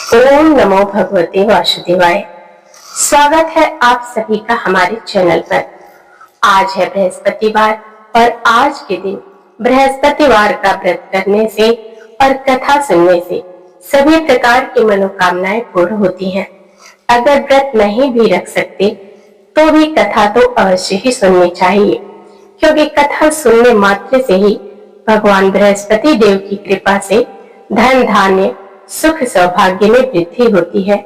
ओम नमो भगवते वासुदेवाय। स्वागत है आप सभी का हमारे चैनल पर। आज है बृहस्पतिवार और आज के दिन बृहस्पतिवार का व्रत करने से और कथा सुनने से सभी प्रकार की मनोकामनाएं पूर्ण होती हैं। अगर व्रत नहीं भी रख सकते तो भी कथा तो अवश्य ही सुननी चाहिए, क्योंकि कथा सुनने मात्र से ही भगवान बृहस्पति देव की कृपा से धन धान्य सुख सौभाग्य में वृद्धि होती है।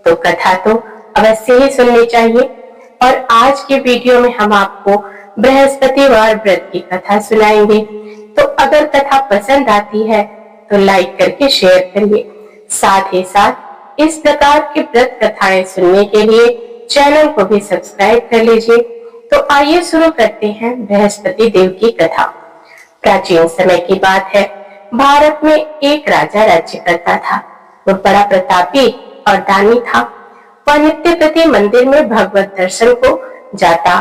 तो कथा तो अवश्य ही सुननी चाहिए। और आज के वीडियो में हम आपको बृहस्पतिवार व्रत की कथा सुनाएंगे। तो अगर कथा पसंद आती है तो लाइक करके शेयर करिए। साथ ही साथ इस प्रकार की व्रत कथाएं सुनने के लिए चैनल को भी सब्सक्राइब कर लीजिए। तो आइए शुरू करते हैं बृहस्पति देव की कथा। प्राचीन समय की बात है। भारत में एक राजा राज्य करता था। वो बड़ा प्रतापी और दानी था। वह नित्य प्रति मंदिर में भगवत दर्शन को जाता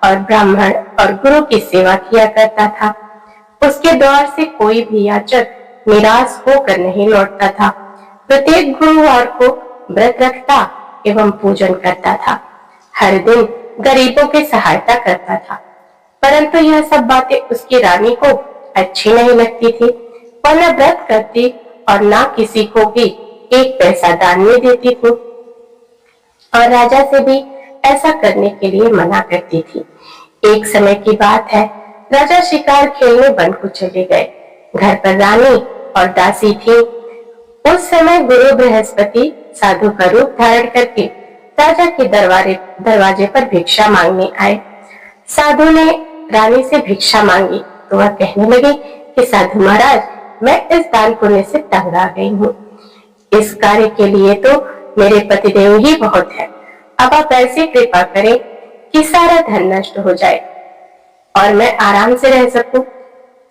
और ब्राह्मण और गुरु की सेवा किया करता था। उसके द्वार से कोई भी याचक निराश होकर नहीं लौटता था। प्रत्येक गुरुवार को व्रत रखता एवं पूजन करता था। हर दिन गरीबों की सहायता करता था। परंतु यह सब बातें उसकी रानी को अच्छी नहीं लगती थी। वह न व्रत करती और न किसी को भी एक पैसा दान में देती थी और राजा से भी ऐसा करने के लिए मना करती थी। एक समय की बात है। राजा शिकार खेलने वन को चले गए। घर पर रानी और दासी थी। उस समय गुरु बृहस्पति साधु का रूप धारण करके राजा के दरवाजे पर भिक्षा मांगने आए। साधु ने रानी से भिक्षा मांगी तो वह कहने लगी कि साधु महाराज, मैं इस दान पुण्य से तंग आ गई हूँ। इस कार्य के लिए तो मेरे पतिदेव ही बहुत है। अब आप ऐसी कृपा करें कि सारा धन नष्ट हो जाए और मैं आराम से रह सकूं।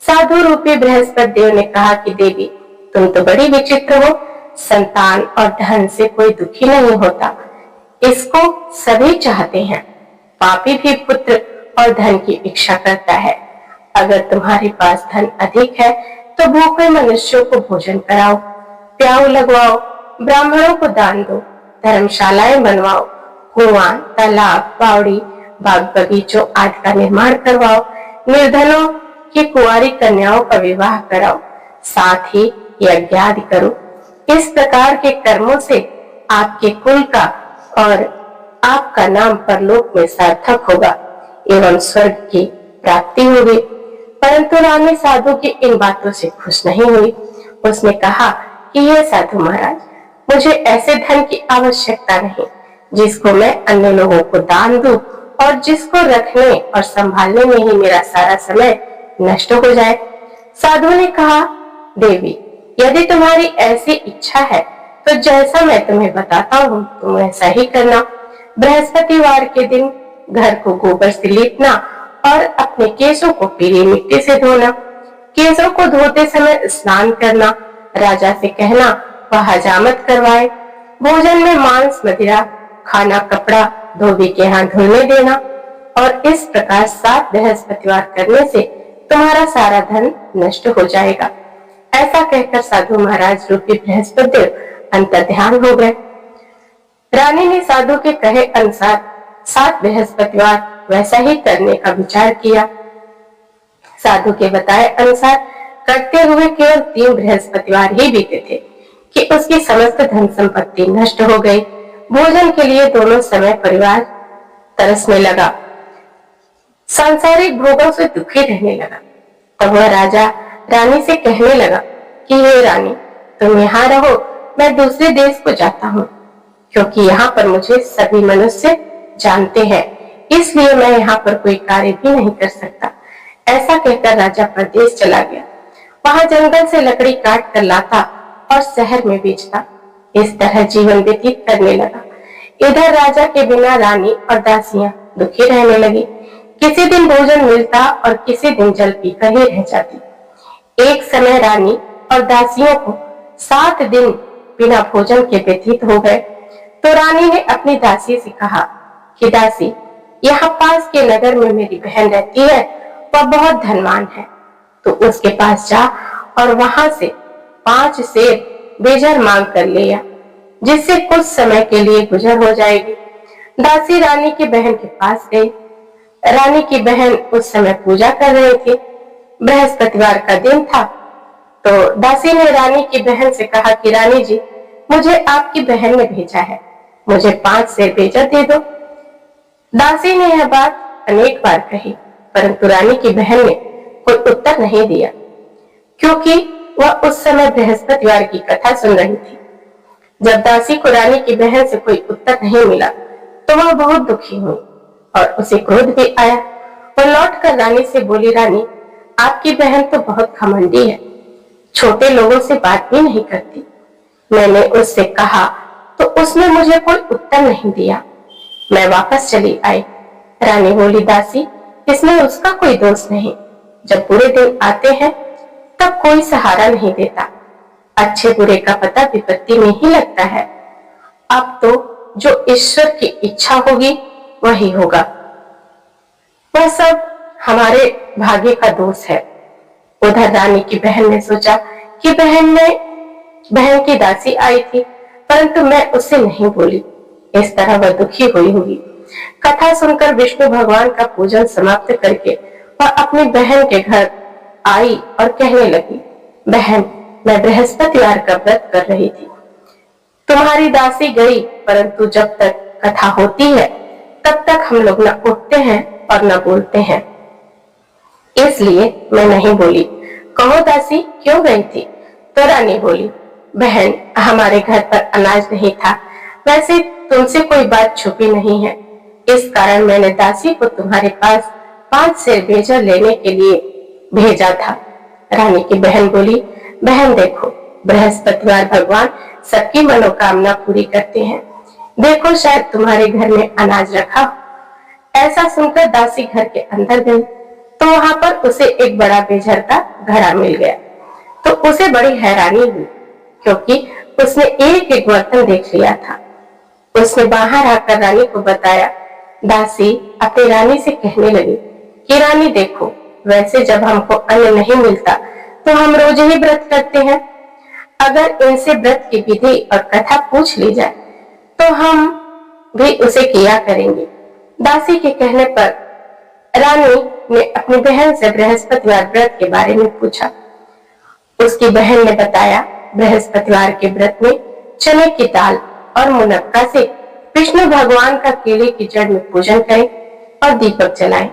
साधु रूपी बृहस्पति देव ने कहा कि देवी, तुम तो बड़ी विचित्र हो। संतान और धन से कोई दुखी नहीं होता, इसको सभी चाहते हैं। पापी भी पुत्र और धन की इच्छा करता है। अगर तुम्हारे पास धन अधिक है तो भूखे मनुष्यों को भोजन कराओ, प्याऊ लगवाओ, ब्राह्मणों को दान दो, धर्मशालाएं बनवाओ, कुआं, तालाब, बावड़ी, बाग बगीचों आदि का निर्माण करवाओ, निर्धनों की कुंवारी कन्याओं का विवाह कराओ, साथ ही यज्ञ आदि करो। इस प्रकार के कर्मों से आपके कुल का और आपका नाम परलोक में सार्थक होगा एवं स्वर्ग की प्राप्ति होगी। परंतु रानी साधु की इन बातों से खुश नहीं हुई। उसने कहा कि हे साधु महाराज, मुझे ऐसे धन की आवश्यकता नहीं जिसको मैं अन्य लोगों को दान दूं और जिसको रखने और संभालने में ही मेरा सारा समय नष्ट हो जाए। साधु ने कहा, देवी, यदि तुम्हारी ऐसी इच्छा है तो जैसा मैं तुम्हें बताता हूँ तुम ऐसा ही करना। बृहस्पतिवार के दिन घर को गोबर से लीपना और अपने केशों को पीली मिट्टी से धोना। केशों को धोते समय स्नान करना। राजा से कहना वह हजामत करवाए। भोजन में मांस, मदिरा, खाना, कपड़ा धोबी के यहाँ धुलने देना। और इस प्रकार 7 बृहस्पतिवार करने से तुम्हारा सारा धन नष्ट हो जाएगा। ऐसा कहकर साधु महाराज रूपी बृहस्पति देव अंतर्ध्यान हो गए। रानी ने साधु के कहे अनुसार 7 बृहस्पतिवार वैसा ही करने का विचार किया। साधु के बताए अनुसार करते हुए केवल 3 बृहस्पतिवार ही बीते थे कि उसकी समस्त धन संपत्ति नष्ट हो गई। भोजन के लिए दोनों समय परिवार तरसने लगा। सांसारिक भोगों से दुखी रहने लगा। तब वह राजा रानी से कहने लगा कि हे रानी, तुम यहाँ रहो, मैं दूसरे देश को जाता हूँ, क्योंकि यहाँ पर मुझे सभी मनुष्य जानते हैं, इसलिए मैं यहाँ पर कोई कार्य भी नहीं कर सकता। ऐसा कहकर राजा परदेश चला गया। वहां जंगल से लकड़ी काट कर लाता और शहर में बेचता। इस तरह जीवन व्यतीत करने लगा। इधर राजा के बिना रानी और दासियां दुखी रहने लगी। किसी दिन भोजन मिलता और किसी दिन जल पीकर ही रह जाती। एक समय रानी और दासियों को 7 दिन बिना भोजन के व्यतीत हो गए। तो रानी ने अपनी दासी से कहा कि दासी, यहाँ पास के नगर में मेरी बहन रहती है, वह बहुत धनवान है, तो उसके पास जा और वहां से 5 सेर बेजर मांग कर ले आ। जिससे कुछ समय के लिए गुजर हो जाएगी। दासी रानी की बहन के पास गई। रानी की बहन उस समय पूजा कर रही थी। बृहस्पतिवार का दिन था। तो दासी ने रानी की बहन से कहा कि रानी जी, मुझे आपकी बहन ने भेजा है, मुझे 5 सेर बेजा दे दो। दासी ने यह बात अनेक बार कही, परंतु रानी की बहन ने कोई उत्तर नहीं दिया, क्योंकि वह उस समय बृहस्पतिवार की कथा सुन रही थी। जब दासी को रानी की बहन से कोई उत्तर नहीं मिला तो वह बहुत दुखी हुई और उसे क्रोध भी आया। वह लौटकर रानी से बोली, रानी, आपकी बहन तो बहुत घमंडी है, छोटे लोगों से बात भी नहीं करती। मैंने उससे कहा तो उसने मुझे कोई उत्तर नहीं दिया। मैं वापस चली आई। रानी बोली, दासी, इसमें उसका कोई दोष नहीं। जब बुरे दिन आते हैं तब कोई सहारा नहीं देता। अच्छे बुरे का पता विपत्ति में ही लगता है। अब तो जो ईश्वर की इच्छा होगी वही होगा। वह सब हमारे भाग्य का दोष है। उधर रानी की बहन ने सोचा कि बहन की दासी आई थी, परंतु मैं उससे नहीं बोली। इस तरह वह दुखी हुई होगी। कथा सुनकर विष्णु भगवान का पूजन समाप्त करके वह अपनी बहन के घर आई और कहने लगी, बहन, मैं बृहस्पतिवार का व्रत कर रही थी। तुम्हारी दासी गई, परंतु जब तक कथा होती है तब तक हम लोग न उठते हैं और न बोलते हैं, इसलिए मैं नहीं बोली। कहो दासी, क्यों गई थी? तो रानी बोली, बहन, हमारे घर पर अनाज नहीं था। वैसे तुमसे कोई बात छुपी नहीं है, इस कारण मैंने दासी को तुम्हारे पास 5 सेर बेजा लेने के लिए भेजा था। रानी की बहन बोली, बहन देखो, बृहस्पतिवार भगवान सबकी मनोकामना पूरी करते हैं। देखो, शायद तुम्हारे घर में अनाज रखा। ऐसा सुनकर दासी घर के अंदर गई तो वहां पर उसे एक बड़ा बेझर का घड़ा मिल गया। तो उसे बड़ी हैरानी हुई, क्योंकि उसने एक एक बर्तन देख लिया था। उसने बाहर आकर रानी को बताया। दासी अपनी रानी से कहने लगी कि रानी देखो, वैसे जब हमको अन्न नहीं मिलता तो हम रोज ही व्रत करते हैं। अगर इनसे व्रत की विधि और कथा पूछ ली जाए तो हम भी उसे किया करेंगे। दासी के कहने पर रानी ने अपनी बहन से बृहस्पतिवार व्रत के बारे में पूछा। उसकी बहन ने बताया, बृहस्पतिवार के व्रत में चने की दाल और मुनक्का से विष्णु भगवान का केले की जड़ में पूजन करें और दीपक जलाएं,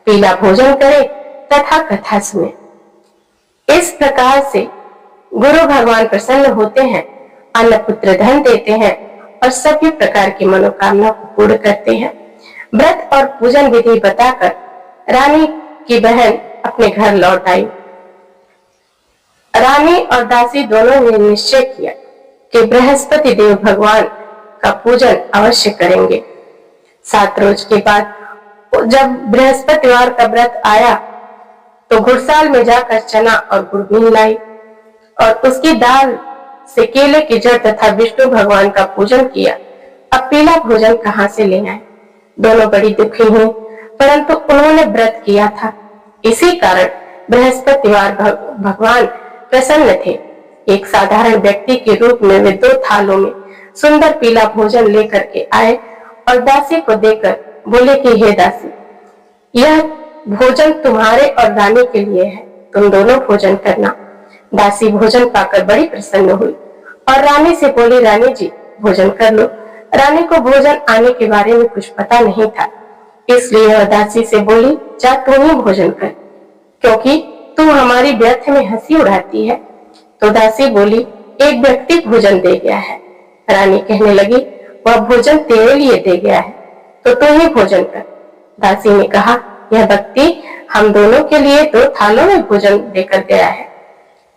पीला भोजन करें तथा कथा सुने। इस प्रकार से गुरु भगवान प्रसन्न होते हैं, अन्न पुत्र धन देते हैं और सभी प्रकार की मनोकामना को पूर्ण करते हैं। व्रत और पूजन विधि बताकर रानी की बहन अपने घर लौट आई। रानी और दासी दोनों ने निश्चय किया कि बृहस्पति देव भगवान का पूजन अवश्य करेंगे। 7 रोज के बाद जब बृहस्पतिवार का व्रत आया तो घुड़साल में जाकर चना और गुड़ भून लाई और उसकी दाल से केले की जड़ तथा विष्णु भगवान का पूजन किया। अब पीला भोजन कहाँ से ले आए? दोनों बड़ी दुखी हुई, परंतु उन्होंने व्रत किया था, इसी कारण बृहस्पतिवार भगवान प्रसन्न थे। एक साधारण व्यक्ति के रूप में वे 2 थालों में सुंदर पीला भोजन लेकर के आए और दासी को देकर बोले कि हे दासी, यह भोजन तुम्हारे और रानी के लिए है, तुम दोनों भोजन करना। दासी भोजन पाकर बड़ी प्रसन्न हुई और रानी से बोली, रानी जी भोजन कर लो। रानी को भोजन आने के बारे में कुछ पता नहीं था, इसलिए वह दासी से बोली, जा तू ही भोजन कर, क्योंकि तू हमारी व्यर्थ में हंसी उड़ाती है। तो दासी बोली, एक व्यक्ति भोजन दे गया है। रानी कहने लगी, वह भोजन तेरे लिए दे गया है, तो तू ही भोजन कर। दासी ने कहा, यह व्यक्ति हम दोनों के लिए 2 थालों में भोजन देकर गया है,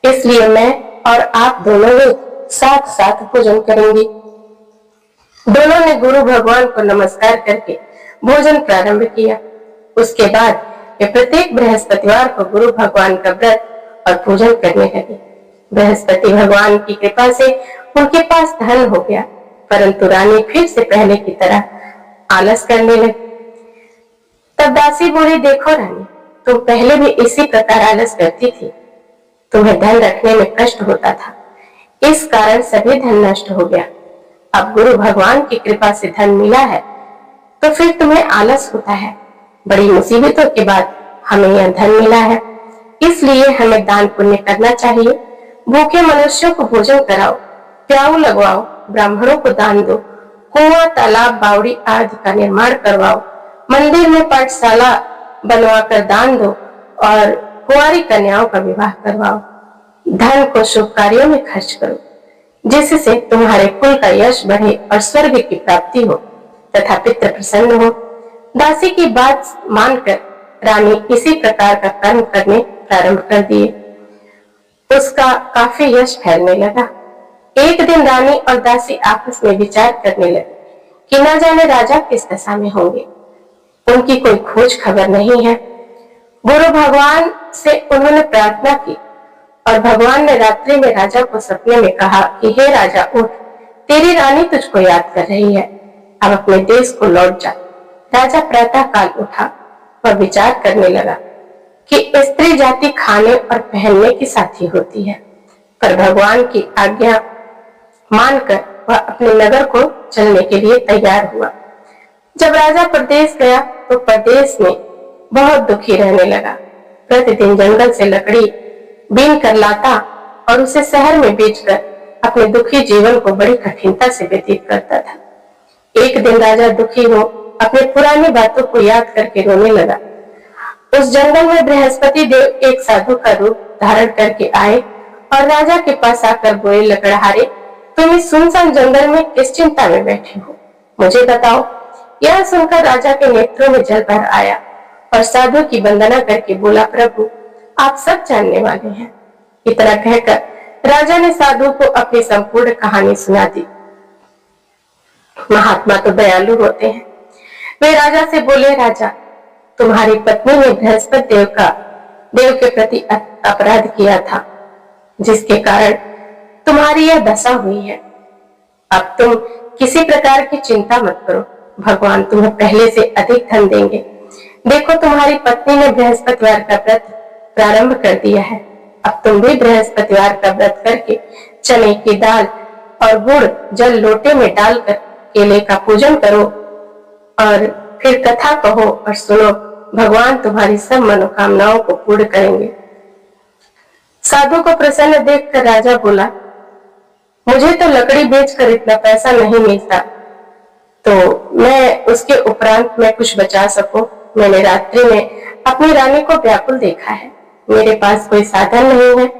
इसलिए मैं और आप दोनों लोग साथ साथ भोजन करेंगे। दोनों ने गुरु भगवान को नमस्कार करके भोजन प्रारंभ किया। उसके बाद वे प्रत्येक बृहस्पतिवार को गुरु भगवान का व्रत और पूजन करने लगे। बृहस्पति भगवान की कृपा से उनके पास धन हो गया, परंतु रानी फिर से पहले की तरह आलस करने लगी। तब दासी बोली, देखो रानी, तुम पहले भी इसी प्रकार आलस करती थी, तुम्हें धन रखने में कष्ट होता था, इस कारण सभी धन नष्ट हो गया। अब गुरु भगवान की कृपा से धन मिला है तो फिर तुम्हें आलस होता है। बड़ी मुसीबतों के बाद हमें यह धन मिला है, इसलिए हमें दान पुण्य करना चाहिए। भूखे मनुष्यों को भोजन कराओ, प्याऊ लगवाओ, ब्राह्मणों को दान दो, कुआं तालाब बावड़ी आदि का निर्माण करवाओ, मंदिर में पाठशाला बनवाकर दान दो और कुंवारी कन्याओं का विवाह करवाओ। धन को शुभ कार्यों में खर्च करो, जिससे तुम्हारे कुल का यश बढ़े और स्वर्ग की प्राप्ति हो तथा पितृ प्रसन्न हो। दासी की बात मानकर रानी इसी प्रकार का कर्म करने प्रारंभ कर दिए। उसका काफी यश फैलने लगा। एक दिन रानी और दासी आपस में विचार करने लगे कि न जाने राजा किस दशा में होंगे। उनकी कोई खोज खबर नहीं है। गुरु भगवान से उन्होंने प्रार्थना की और भगवान ने रात्रि में राजा को सपने में कहा कि हे राजा उठ, तेरी रानी तुझको याद कर रही है, अब अपने देश को लौट जा। राजा प्रातः काल उठा और विचार करने लगा कि स्त्री जाति खाने और पहनने की साथी होती है, पर भगवान की आज्ञा मानकर वह अपने नगर को चलने के लिए तैयार हुआ। जब राजा प्रदेश गया तो प्रदेश में बहुत दुखी रहने लगा। प्रतिदिन जंगल से लकड़ी बीन कर लाता और उसे शहर में बेचकर अपने दुखी जीवन को बड़ी कठिनता से व्यतीत करता था। एक दिन राजा दुखी हो अपने पुरानी बातों को याद करके रोने लगा। उस जंगल में बृहस्पति देव एक साधु का रूप धारण करके आए और राजा के पास आकर बोले, लकड़हारे, तुम इस सुनसान जंगल में किस चिंता में बैठे हो, मुझे बताओ। यह सुनकर राजा के नेत्रों में जल भर आया और साधु की वंदना करके बोला, प्रभु आप सब जानने वाले हैं। इतना कहकर राजा ने साधु को अपनी संपूर्ण कहानी सुना दी। महात्मा तो दयालु होते हैं। वे राजा से बोले, राजा तुम्हारी पत्नी ने बृहस्पति देव के प्रति अपराध किया था, जिसके कारण तुम्हारी यह दशा हुई है। अब तुम किसी प्रकार की चिंता मत करो, भगवान तुम्हें पहले से अधिक धन देंगे। देखो तुम्हारी पत्नी ने बृहस्पतिवार का व्रत प्रारंभ कर दिया है। अब तुम भी बृहस्पतिवार का व्रत करके चने की दाल और गुड़ जल लोटे में डालकर केले का पूजन करो और फिर कथा कहो और सुनो, भगवान तुम्हारी सब मनोकामनाओं को पूर्ण करेंगे। साधु को प्रसन्न देखकर राजा बोला, मुझे तो लकड़ी बेचकर इतना पैसा नहीं मिलता, तो मैं उसके उपरांत मैं कुछ बचा सकूं। मैंने रात्रि में अपनी रानी को व्याकुल देखा है। मेरे पास कोई साधन नहीं है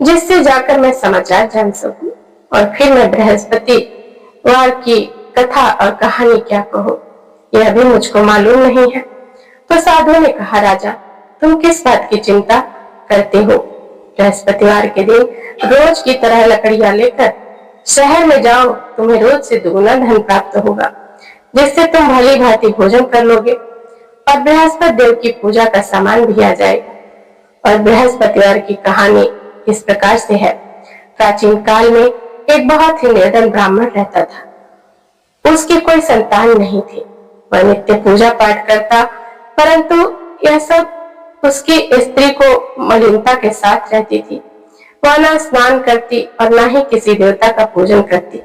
जिससे जाकर मैं समाचार जान सकूं और फिर मैं बृहस्पतिवार की कथा और कहानी क्या कहूं, यह भी मुझको मालूम नहीं है। तो साधु ने कहा, राजा तुम किस बात की चिंता करते हो? बृहस्पतिवार के दिन रोज की तरह लकड़ियां लेकर शहर में जाओ, तुम्हें रोज से दुगुना धन प्राप्त होगा, जिससे तुम भली भांति भोजन कर लोगे और बृहस्पति देव की पूजा का सामान भी आ जाएगा। और बृहस्पतिवार की कहानी इस प्रकार से है। प्राचीन काल में एक बहुत ही निर्धन ब्राह्मण रहता था। उसकी कोई संतान नहीं थी। वह नित्य पूजा पाठ करता, परंतु यह सब उसकी स्त्री को मलिनता के साथ रहती थी। वह न स्नान करती और न ही किसी देवता का पूजन करती।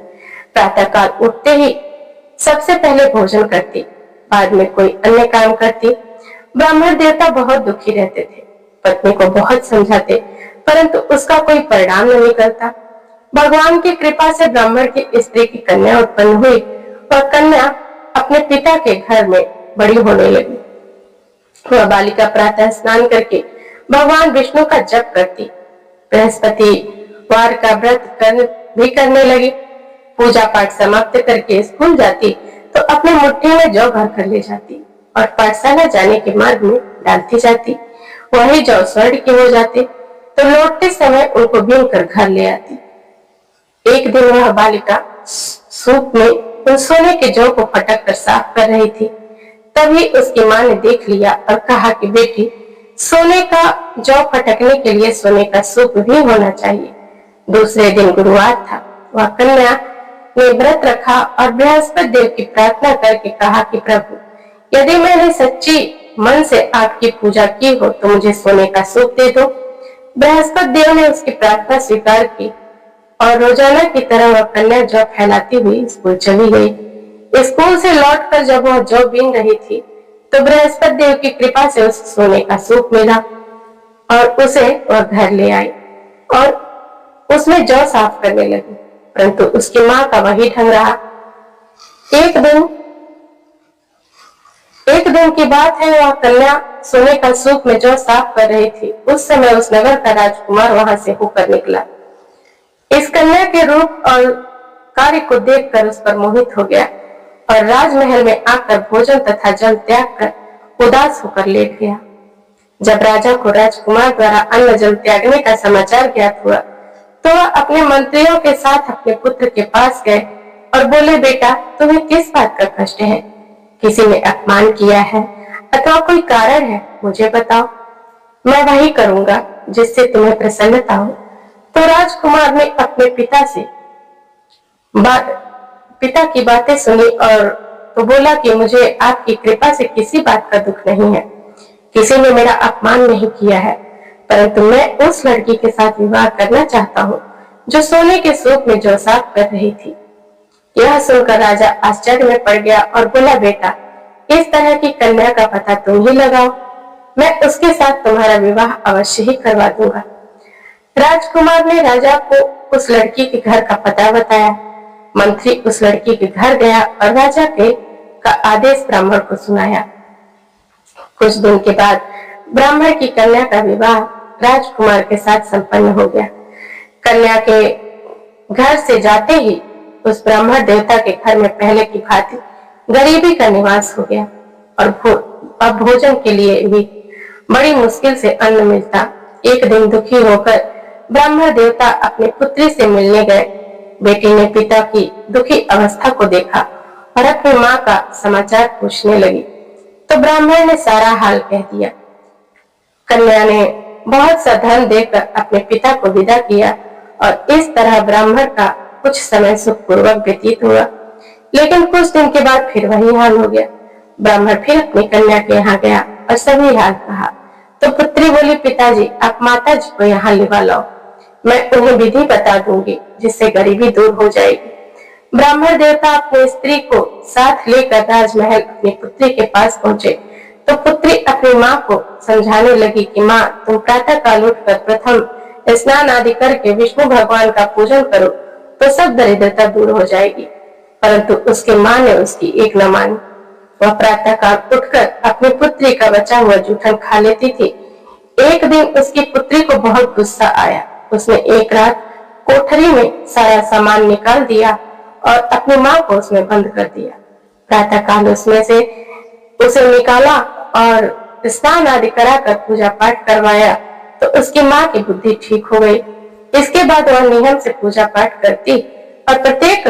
प्रातःकाल उठते ही सबसे पहले भोजन करती, बाद में कोई अन्य काम करती। ब्राह्मण देवता बहुत दुखी रहते थे। पत्नी को बहुत समझाते, परंतु उसका कोई परिणाम न निकलता। भगवान की कृपा से ब्राह्मण की स्त्री की कन्या उत्पन्न हुई और कन्या अपने पिता के घर में बड़ी होने लगी। वह बालिका प्रातः स्नान करके भगवान विष्णु का जप करती, बृहस्पतिवार का व्रत भी करने लगी। पूजा पाठ समाप्त करके स्कूल जाती तो अपने मुट्ठी में जौ भर कर ले जाती और पाठशाला जाने के मार्ग में डालती जाती। वही जौ स्वर्ण के हो जाते तो लौटते समय उनको बीन कर घर ले आती। एक दिन वह बालिका सूप में उन सोने के जौ को फटक कर साफ कर रही थी। तभी उसकी माँ ने देख लिया और कहा कि बेटी, सोने का जौ फटकने के लिए सोने का सूप भी होना चाहिए। दूसरे दिन गुरुवार था। वह कन्या ने व्रत रखा और बृहस्पति देव की प्रार्थना करके कहा कि प्रभु, यदि मैंने सच्ची मन से आपकी पूजा की हो तो मुझे सोने का सूप दे दो। बृहस्पति देव ने उसकी प्रार्थना स्वीकार की और रोजाना की तरह वह कन्या जौ फैलाती हुई स्कूल चली गई। स्कूल से लौटकर जब वह जौ बीन रही थी तो बृहस्पति देव की कृपा से उसे सोने का सूप मिला और उसे वह घर ले आई और उसमें जौ साफ करने लगी, परंतु उसकी माँ का वही ढंग रहा। एक दिन की बात है, वह कन्या सोने का सूप में जौ साफ कर रही थी। उस समय उस नगर का राजकुमार वहां से होकर निकला। इस कन्या के रूप और कार्य को देखकर उस पर मोहित हो गया और राजमहल में आकर भोजन तथा जल त्याग कर उदास होकर लेट गया। जब राजा को राजकुमार द्वारा अन्न जल त्यागने का समाचार ज्ञात हुआ तो वह अपने मंत्रियों के साथ अपने पुत्र के पास गए और बोले, बेटा, तुम्हें किस बात का कष्ट है? किसी ने अपमान किया है अथवा कोई कारण है? मुझे बताओ, मैं वही करूंगा जिससे तुम्हें प्रसन्नता हो। तो राजकुमार ने अपने पिता की बातें सुनी और तो बोला कि मुझे आपकी कृपा से किसी बात का दुख नहीं है, किसी ने मेरा अपमान नहीं किया है, परंतु मैं उस लड़की के साथ विवाह करना चाहता हूँ जो सोने के सूप में जौ साफ कर रही थी। यह सुनकर राजा आश्चर्य में पड़ गया और बोला, बेटा, इस तरह की कन्या का पता तुम ही लगाओ, मैं उसके साथ तुम्हारा विवाह अवश्य ही करवा दूंगा। राजकुमार ने राजा को उस लड़की के घर का पता बताया। मंत्री उस लड़की के घर गया और राजा का आदेश ब्राह्मण को सुनाया। कुछ दिन के बाद ब्राह्मण की कन्या का विवाह राजकुमार के साथ संपन्न हो गया। कन्या के घर से जाते ही उस ब्राह्मण देवता के घर में पहले की भांति गरीबी का निवास हो गया और अब भोजन के लिए भी बड़ी मुश्किल से अन्न मिलता। एक दिन दुखी होकर ब्राह्मण देवता अपनी पुत्री से मिलने गए। बेटी ने पिता की दुखी अवस्था को देखा और अपनी माँ का समाचार पूछने लगी तो ब्राह्मण ने सारा हाल कह दिया। कन्या ने बहुत सा धन देकर अपने पिता को विदा किया और इस तरह ब्राह्मण का कुछ समय सुखपूर्वक व्यतीत हुआ। लेकिन कुछ दिन के बाद फिर वही हाल हो गया। ब्राह्मण फिर अपनी कन्या के यहाँ गया और सभी हाल कहा तो पुत्री बोली, पिताजी, आप माता जी को यहाँ लिवा लाओ, मैं उन्हें विधि बता दूंगी जिससे गरीबी दूर हो जाएगी। ब्राह्मण देवता अपनी स्त्री को साथ लेकर राजमहल अपनी पुत्री के पास पहुंचे तो पुत्री अपनी माँ को समझाने लगी कि माँ, तुम प्रातः काल उठकर प्रथम स्नान आदि करके विष्णु भगवान का पूजन करो तो सब दरिद्रता दूर हो जाएगी। परंतु उसके माँ ने उसकी एक न मानी। वह प्रातः काल उठकर अपनी पुत्री का बचा हुआ जूठन खा लेती थी। एक दिन उसकी पुत्री को बहुत गुस्सा आया। उसने एक रात कोठरी में सारा सामान निकाल दिया और अपनी माँ को उसमें बंद कर दिया। प्रातः काल उसमें से उसे निकाला और स्नान आदि कराकर पूजा पाठ करवाया तो उसकी माँ की बुद्धि ठीक हो गई। इसके बाद वह नियम से पूजा पाठ करती और प्रत्येक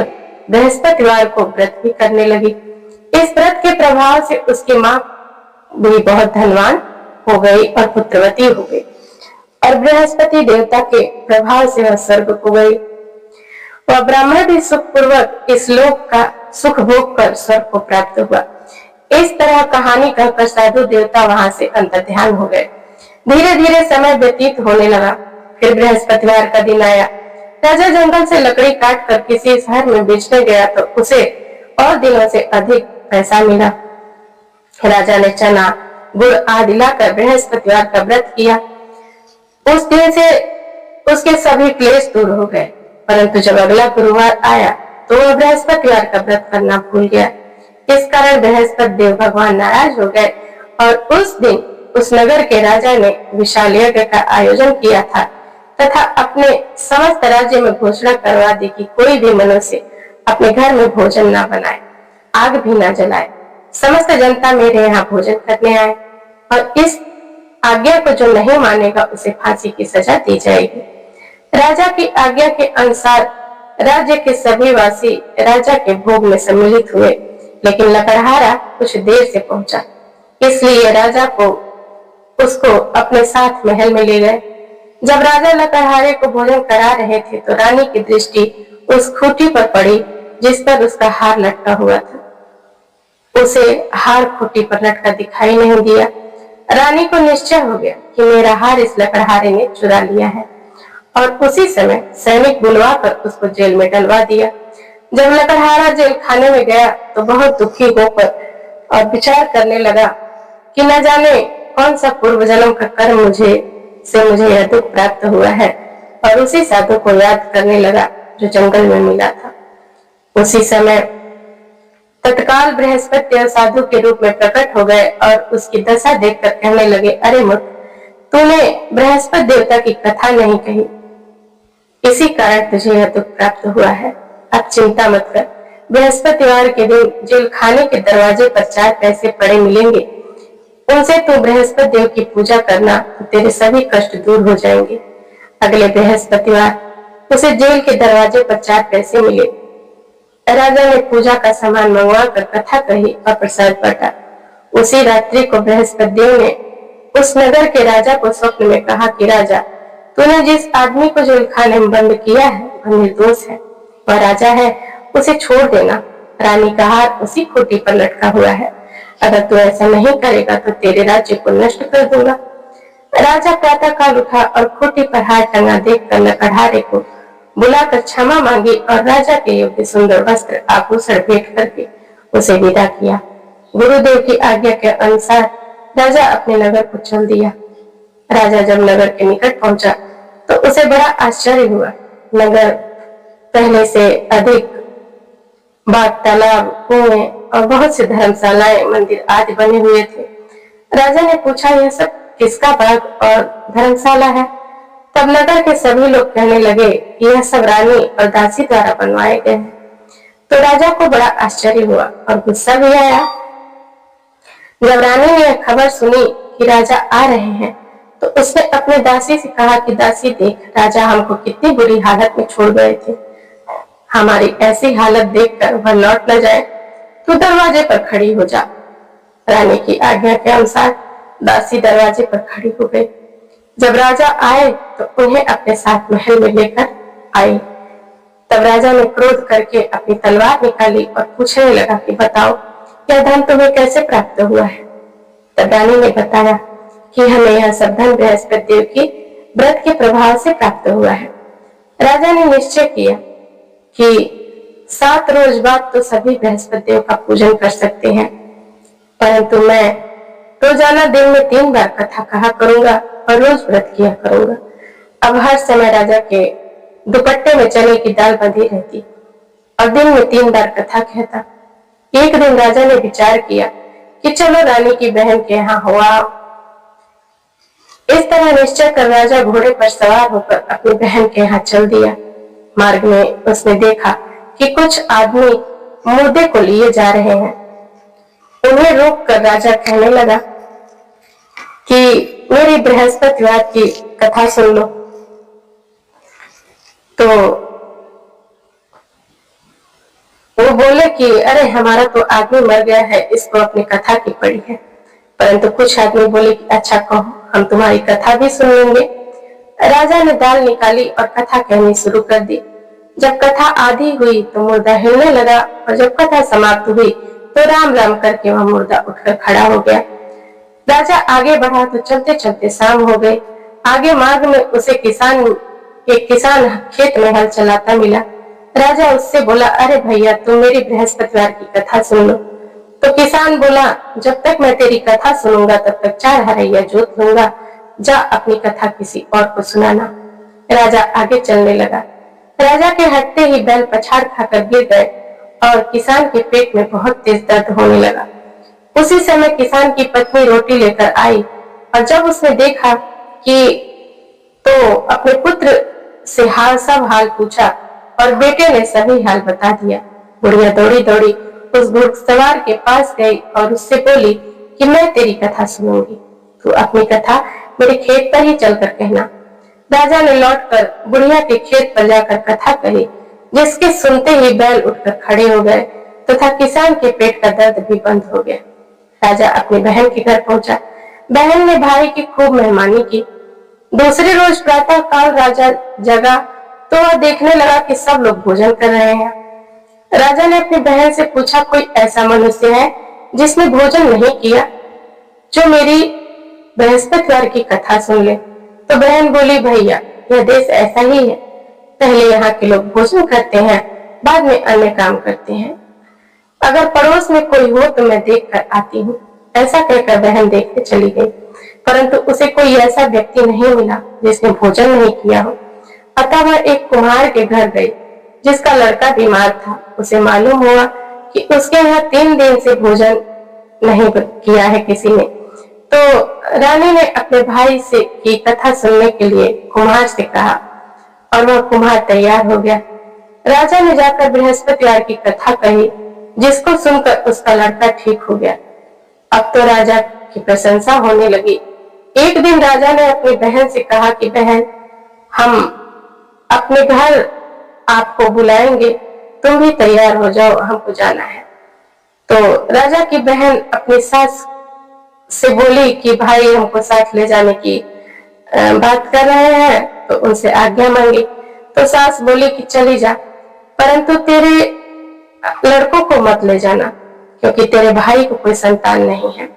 बृहस्पतिवार को व्रत भी करने लगी। इस व्रत के प्रभाव से उसकी माँ भी बहुत धनवान हो गई और पुत्रवती हो गई और बृहस्पति देवता के प्रभाव से वह स्वर्ग को गई। वह ब्राह्मण भी सुखपूर्वक इस लोक का सुख भोग कर स्वर्ग को प्राप्त हुआ। इस तरह कहानी कहकर साधु देवता वहां से अंतर्ध्यान हो गए। धीरे धीरे समय व्यतीत होने लगा। फिर बृहस्पतिवार का दिन आया। राजा जंगल से लकड़ी काट कर किसी शहर में बेचने गया तो उसे और दिनों से अधिक पैसा मिला। राजा ने चना, गुड़ आदि लाकर बृहस्पतिवार का व्रत किया। उस दिन से उसके सभी क्लेश दूर हो गए। परंतु जब अगला गुरुवार आया तो वह बृहस्पतिवार का व्रत करना भूल गया। इस कारण बृहस्पति देव भगवान नाराज हो गए और उस दिन उस नगर के राजा ने विशाल यज्ञ का आयोजन किया था तथा अपने समस्त राज्य में घोषणा करवा दी कि कोई भी मनुष्य अपने घर में भोजन न बनाए, आग भी न जलाए। समस्त जनता मेरे यहाँ भोजन करने आए और इस आज्ञा को जो नहीं मानेगा उसे फांसी की सजा दी जाएगी। राजा की आज्ञा के अनुसार राज्य के सभी वासी राजा के भोग में सम्मिलित हुए, लेकिन लकड़हारा कुछ देर से पहुंचा, इसलिए राजा को उसको अपने साथ महल में ले गए। जब राजा लकड़हारे को भोजन करा रहे थे तो रानी की दृष्टि उस खूंटी पर पड़ी जिस पर उसका हार लटका हुआ था। उसे हार खूंटी पर लटका दिखाई नहीं दिया। रानी को निश्चय हो गया कि मेरा हार इस लकड़हारे ने चुरा लिया है और उसी समय सैनिक बुलवाकर उसको जेल में डलवा दिया। जब लकड़हारा जेल खाने में गया तो बहुत दुखी होकर और विचार करने लगा कि न जाने कौन सा पूर्व जन्म का कर्म मुझे यह दुख प्राप्त हुआ है, और उसी साधु को याद करने लगा जो जंगल में मिला था। उसी समय तत्काल बृहस्पति साधु के रूप में प्रकट हो गए और उसकी दशा देखकर कहने लगे, अरे मूर्ख, तूने बृहस्पति देवता की कथा नहीं कही, इसी कारण तुझे यह दुख प्राप्त हुआ है। अब चिंता मत कर, बृहस्पतिवार के दिन जेल खाने के दरवाजे पर 4 पैसे पड़े मिलेंगे, उनसे तू बृहस्पति देव की पूजा करना, तो तेरे सभी कष्ट दूर हो जाएंगे। अगले बृहस्पतिवार उसे जेल के दरवाजे पर 4 पैसे मिले। राजा ने पूजा का सामान मंगवा कर कथा कही और प्रसाद बांटा। उसी रात्रि को बृहस्पति देव ने उस नगर के राजा को स्वप्न में कहा कि राजा, तूने जिस आदमी को जेल खाने में बंद किया है वह निर्दोष है, वह राजा है, उसे छोड़ देना। रानी का हार उसी खूंटी पर लटका हुआ है, अगर तू ऐसा नहीं करेगा तो तेरे राज्य को नष्ट कर दूंगा। राजा प्रातः काल उठा और खूंटी पर हार टंगा देखकर लकड़हारे को बुलाकर क्षमा मांगी और राजा के योग्य सुंदर वस्त्र आभूषण भेंट करके उसे विदा किया। गुरुदेव की आज्ञा के अनुसार राजा अपने नगर को चल दिया। राजा जब नगर के निकट पहुंचा तो उसे बड़ा आश्चर्य हुआ। नगर पहले से अधिक बाग, तालाब, कुएं और बहुत से धर्मशालाएं, मंदिर आदि बने हुए थे। राजा ने पूछा, यह सब किसका बाग और धर्मशाला है? तब नगर के सभी लोग कहने लगे कि यह सब रानी और दासी द्वारा बनवाए गए हैं। तो राजा को बड़ा आश्चर्य हुआ और गुस्सा भी आया। जब रानी ने यह खबर सुनी कि राजा आ रहे हैं तो उसने अपने दासी से कहा कि दासी देख, राजा हमको कितनी बुरी हालत में छोड़ गए थे, हमारी ऐसी हालत देखकर वह लौट न जाए, तू दरवाजे पर खड़ी हो जा। रानी की आज्ञा के अनुसार दासी दरवाजे पर खड़ी हो गई। जब राजा आए तो उन्हें अपने साथ महल में लेकर आई। तब राजा ने क्रोध करके अपनी तलवार निकाली और पूछने लगा कि बताओ, यह धन तुम्हें कैसे प्राप्त हुआ है? तब रानी ने बताया कि हमें यह सब धन बृहस्पति देव की व्रत के प्रभाव से प्राप्त हुआ है। राजा ने निश्चय किया कि 7 रोज बाद तो सभी बृहस्पति देव का पूजन कर सकते हैं, परंतु मैं रोजाना दिन में 3 बार कथा कहा करूंगा और रोज व्रत किया करूंगा। अब हर समय राजा के दुपट्टे में चने की दाल बंधी रहती और दिन में 3 बार कथा कहता। एक दिन राजा ने विचार किया कि चलो रानी की बहन के यहाँ हो आओ। इस तरह निश्चय कर राजा घोड़े पर सवार होकर अपनी बहन के यहाँ चल दिया। मार्ग में उसने देखा कि कुछ आदमी मुर्दे को लिए जा रहे हैं। उन्हें रोककर राजा कहने लगा कि मेरी बृहस्पतिवार की कथा सुन लो। तो वो बोले कि अरे हमारा तो आदमी मर गया है, इसको अपनी कथा की पड़ी है। परंतु कुछ आदमी बोले कि अच्छा कहो, हम तुम्हारी कथा भी सुन लेंगे। राजा ने दाल निकाली और कथा कहनी शुरू कर दी। जब कथा आधी हुई तो मुर्दा हिलने लगा और जब कथा समाप्त हुई तो राम राम करके वह मुर्दा उठकर खड़ा हो गया। राजा आगे बढ़ा तो चलते चलते शाम हो गई। आगे मार्ग में उसे एक किसान खेत में हल चलाता मिला। राजा उससे बोला, अरे भैया तुम मेरी बृहस्पतिवार की कथा सुन लो। तो किसान बोला, जब तक मैं तेरी कथा सुनूंगा तब तक 4 हरैया जोत लूंगा, जा अपनी कथा किसी और को सुनाना। राजा आगे चलने लगा। राजा के हटते ही बैल पछाड़ खाकर गिर गए और किसान के पेट में बहुत तेज दर्द होने लगा। उसी समय किसान की पत्नी रोटी लेकर आई और जब उसने देखा कि तो अपने पुत्र से सब हाल पूछा और बेटे ने सभी हाल बता दिया। बुढ़िया दौड़ी दौड़ी उस घुड़सवार के पास गई और उससे बोली कि मैं तेरी कथा सुनूंगी, तू अपनी कथा मेरे खेत पर ही चलकर कहना। राजा ने लौटकर बुढ़िया के खेत पर जाकर कथा कही, जिसके सुनते ही बैल उठकर खड़े हो गए तथा किसान के पेट का दर्द भी बंद हो गया। राजा अपनी बहन के घर पहुंचा। बहन ने भाई की खूब मेहमानी की। दूसरे रोज प्रातः काल राजा जगा तो वह देखने लगा कि सब लोग भोजन कर रहे हैं। राजा ने अपनी बहन से पूछा, कोई ऐसा मनुष्य है जिसने भोजन नहीं किया, जो मेरी बृहस्पतिवार की कथा सुन ले? तो बहन बोली, भैया यह देश ऐसा ही है, पहले यहाँ के लोग भोजन करते हैं, बाद में अन्य काम करते हैं। अगर पड़ोस में कोई हो तो मैं देख कर आती हूँ। ऐसा कहकर बहन देखने चली गई, परंतु उसे कोई ऐसा व्यक्ति नहीं मिला जिसने भोजन नहीं किया हो। अतः वह एक कुम्हार के घर गई जिसका लड़का बीमार था। उसे मालूम हुआ कि उसके यहाँ 3 दिन से भोजन नहीं किया है किसी ने। तो रानी ने अपने भाई से की कथा सुनने के लिए कुम्हार से कहा और वह कुम्हार तैयार हो गया। राजा ने जाकर बृहस्पतिवार की कथा कही, जिसको सुनकर उसका लड़का ठीक हो गया। अब तो राजा की प्रशंसा होने लगी। एक दिन राजा ने अपनी बहन से कहा कि बहन, हम अपने घर आपको बुलाएंगे, तुम भी तैयार हो जाओ, हमको जाना है। तो राजा की बहन अपनी सास से बोली कि भाई हमको साथ ले जाने की बात कर रहे हैं, तो उनसे आज्ञा मांगी। तो सास बोली कि चली जा, परंतु तेरे लड़कों को मत ले जाना, क्योंकि तेरे भाई को कोई संतान नहीं है।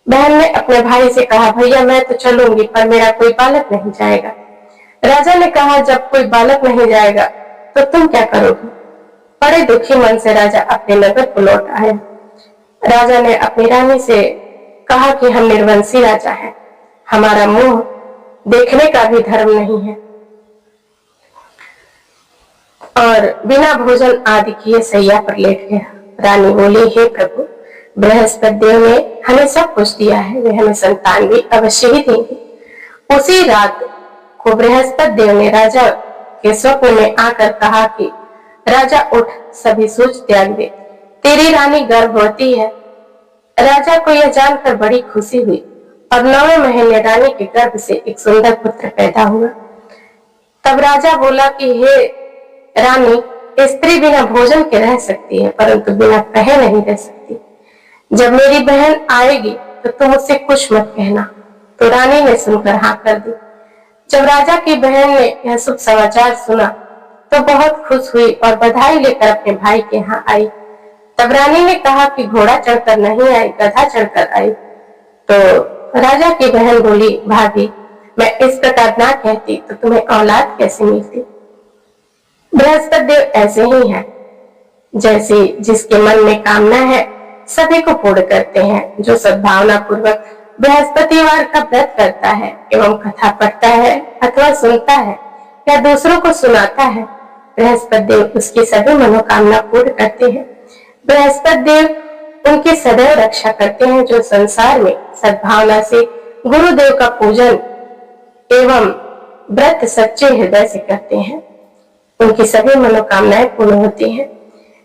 बहन ने अपने भाई से कहा, भैया मैं तो चलूंगी, पर मेरा कोई बालक नहीं जाएगा। राजा ने कहा, जब कोई बालक नहीं जाएगा तो तुम क्या करोगी? बड़े दुखी मन से राजा अपने नगर को लौट आए। राजा ने अपनी रानी से कहा कि हम निर्वंशी राजा हैं, हमारा मुंह देखने का भी धर्म नहीं है, और बिना भोजन आदि किए सैया पर लेट गया। रानी बोली, हे प्रभु, बृहस्पति देव ने हमें सब कुछ दिया है, वे हमें संतान भी अवश्य ही देंगे। उसी रात को बृहस्पति देव ने राजा के स्वप्न में आकर कहा कि राजा उठ, सभी सूझ त्याग दे, तेरी रानी गर्भवती है। राजा को यह जानकर बड़ी खुशी हुई और 9वें महीने रानी के गर्भ से एक सुंदर पुत्र पैदा हुआ। तब राजा बोला कि हे रानी, स्त्री बिना भोजन के रह सकती है, परंतु बिना कहे नहीं रह सकती। जब मेरी बहन आएगी तो तुम उससे कुछ मत कहना। तो रानी ने सुनकर हाँ कर दी। जब राजा की बहन ने यह शुभ समाचार सुना तो बहुत खुश हुई और बधाई लेकर अपने भाई के यहाँ आई। तब रानी ने कहा कि घोड़ा चढ़कर नहीं आई, गधा चढ़कर आई। तो राजा की बहन बोली, भाभी, मैं इस प्रकार ना कहती तो तुम्हें औलाद कैसे मिलती? बृहस्पति देव ऐसे ही है, जैसे जिसके मन में कामना है सभी को पूर्ण करते हैं। जो सद्भावना पूर्वक बृहस्पतिवार का व्रत करता है एवं कथा पढ़ता है अथवा सुनता है या दूसरों को सुनाता है, बृहस्पति देव उसकी सभी मनोकामना पूर्ण करते हैं। बृहस्पति देव उनकी सदैव रक्षा करते हैं जो संसार में सद्भावना से गुरुदेव का पूजन एवं व्रत सच्चे हृदय से करते हैं। उनकी सभी मनोकामनाएं पूर्ण होती हैं।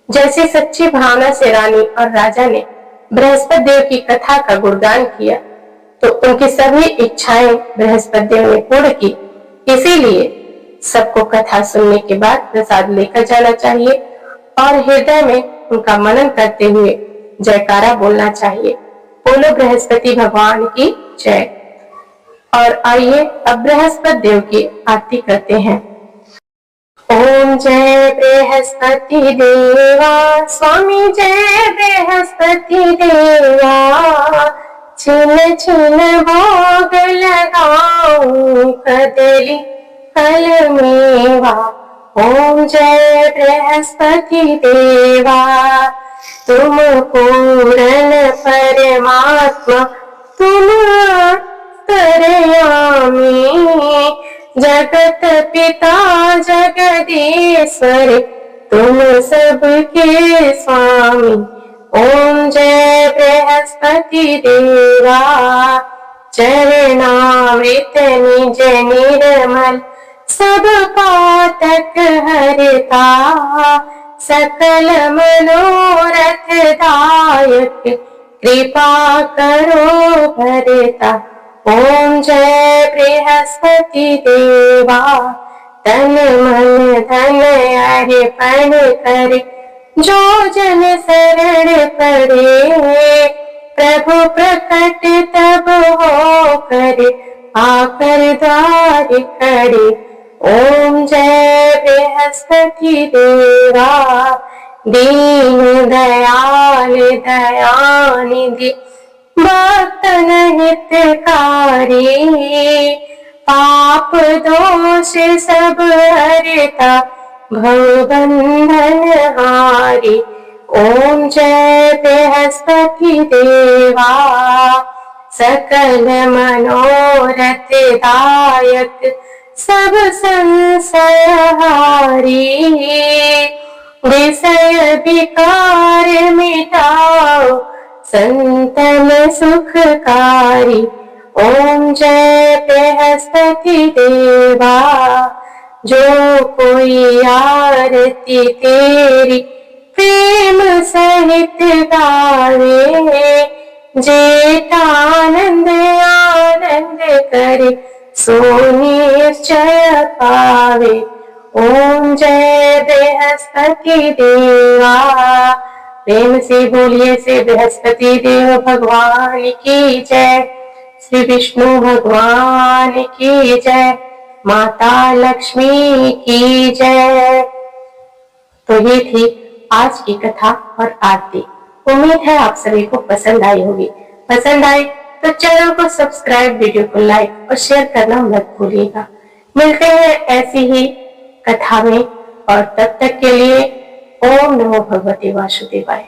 जैसे सच्ची भावना से रानी और राजा ने बृहस्पति देव की कथा का गुणगान किया तो उनकी सभी इच्छाएं बृहस्पति देव ने पूर्ण की। इसीलिए सबको कथा सुनने के बाद प्रसाद लेकर जाना चाहिए और हृदय में उनका मनन करते हुए जयकारा बोलना चाहिए। बोलो बृहस्पति भगवान की जय। और आइए अब बृहस्पति देव की आरती करते हैं। ओम जय बृहस्पति देवा, स्वामी जय बृहस्पति देवा, छिन छिन भोग लगाऊं कदली फल मेवा। ओम जय बृहस्पति देवा, तुम पूर्ण परमात्मा, तुम अंतर्यामी, जगत पिता जगदीश्वर, तुम सबके स्वामी। ओम जय बृहस्पति देवा, चरणामृत निज निर्मल, सब पातक हरता, सकल मनोरथ दायक, कृपा करो भरता। ओम जय बृहस्पति देवा, तन मन धन अर्पण कर, जो जन शरण पड़े, प्रभु प्रकट तब हो कर, आकर द्वार खड़े। ओम जय बृहस्पति देवा, दीन दयाल दयानिधि, भक्तन हितकारी, पाप दोष सब हरता भवबंधन हारी। ओम जय बृहस्पति देवा सकल मनोरथ दायक सब संशय हारी। विषय विकार मिटाओ संतन सुखकारी। ओम जय बृहस्पति देवा जो कोई आरती तेरी प्रेम सहित गावे। जेठानंद आनंद करे सो निश्चय पावे। ओम जय बृहस्पति देवा। प्रेम से बोलिए से बृहस्पति देव भगवान की जय। श्री विष्णु भगवान की जय। माता लक्ष्मी की जय। तो ये थी आज की कथा और आरती। उम्मीद है आप सभी को पसंद आई होगी। पसंद आए तो चैनल को सब्सक्राइब, वीडियो को लाइक और शेयर करना मत भूलिएगा। मिलते हैं ऐसी ही कथा में और तब तक के लिए ओम नमो भगवते वासुदेवाय।